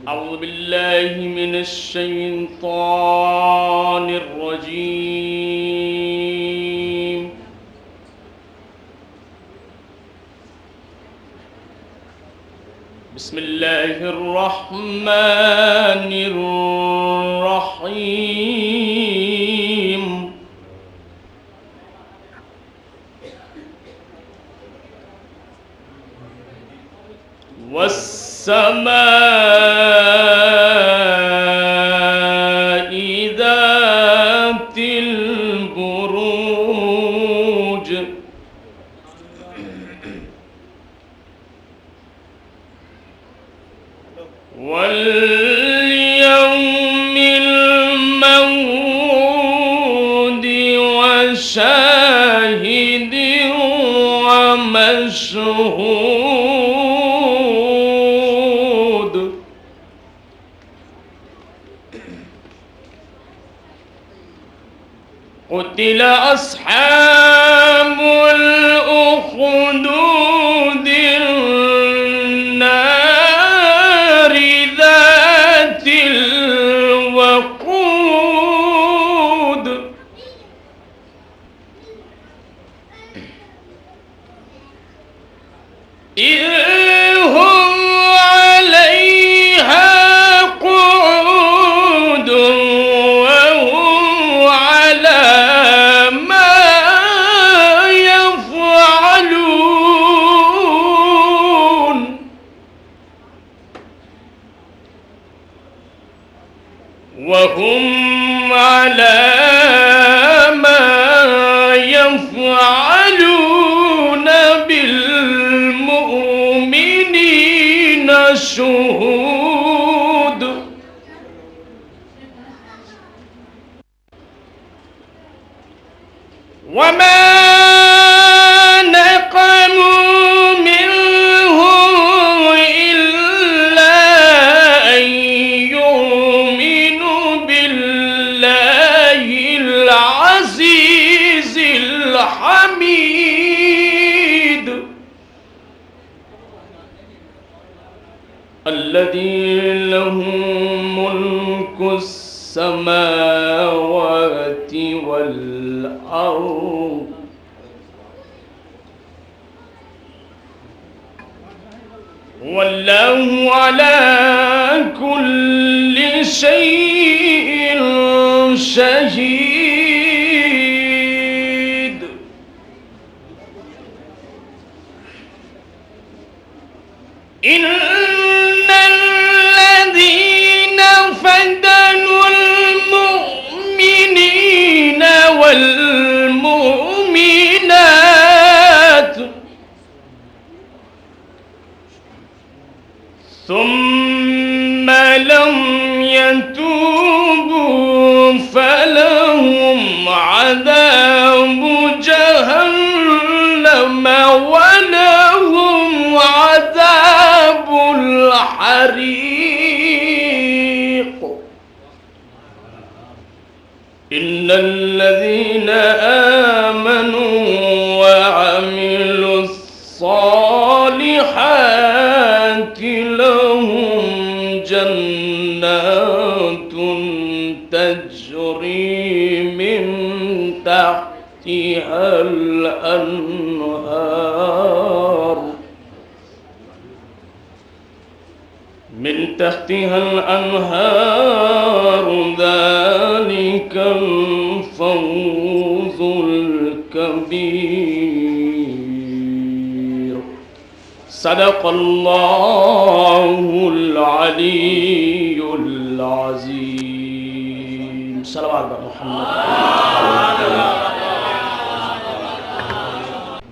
أعوذ بالله من الشيطان الرجيم. بسم الله الرحمن الرحيم. والسماء ذات البروج واليوم الموعود وشاهد ومشهود. قتل أصحاب الأخدود النار ذات الوقود إذ هم عليها قعود وهم على ما يفعلون وهم على ما يفعلون بالمؤمنين شهود. وما نقموا منهم إلا أن يؤمنوا بالله العزيز الحميد الذي له ملك السماوات والأرض والله على كل شيء شهيد. إن الذين فتنوا المؤمنين والمؤمنات ثم لم يتوبوا فلهم عذاب جهنم ولهم عذاب الحريق. إن الذين آمنوا وعملوا الصالحات لهم جنات تجري من تحتها الأنهار ذلك الفوز الكبير. صدق الله العلي العظيم. صلوات محمد.